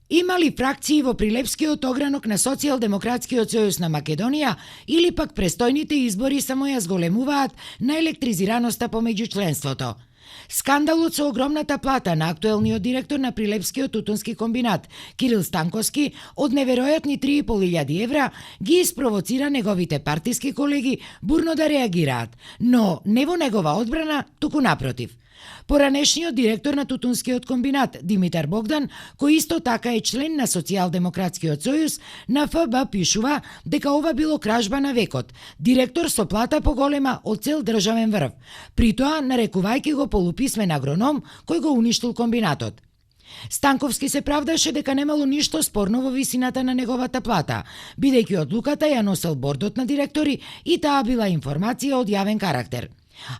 Има ли фракции во Прилепскиот огранок на Социјалдемократскиот сојуз на Македонија или пак престојните избори само ја зголемуваат на електризираноста помеѓу членството? Скандалот со огромната плата на актуелниот директор на Прилепскиот тутунски комбинат Кирил Станковски од неверојатни 3.500 евра ги испровоцира неговите партиски колеги бурно да реагираат, но не во негова одбрана, туку напротив. Поранешниот директор на Тутунскиот комбинат Димитар Богдан, кој исто така е член на Социјалдемократскиот сојуз, на ФБ пишува дека ова било кражба на векот, директор со плата поголема од цел државен врв, при тоа нарекувајќи го полуписмен агроном кој го уништил комбинатот. Станковски се правдаше дека немало ништо спорно во висината на неговата плата, бидејќи одлуката ја носел бордот на директори и таа била информација од јавен карактер.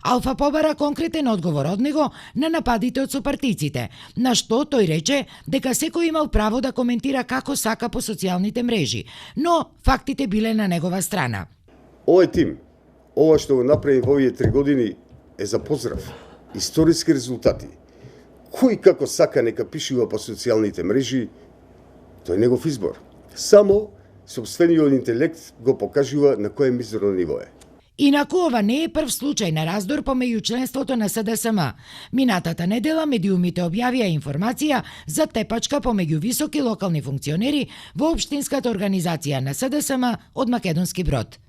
Алфа побара конкретен одговор од него на нападите од сопартиците, на што тој рече дека секој имал право да коментира како сака по социјалните мрежи, но фактите биле на негова страна. Овој тим, ова што го направи во овие 3 години е за поздрав. Историски резултати. Кој како сака нека пишува по социјалните мрежи, тој е негов избор. Само сопствениот интелект го покажува на кое мизерно ниво е. Инаку ова не е прв случај на раздор помеѓу членството на СДСМ. Минатата недела медиумите објавија информација за тепачка помеѓу високи локални функционери во општинската организација на СДСМ од Македонски Брод.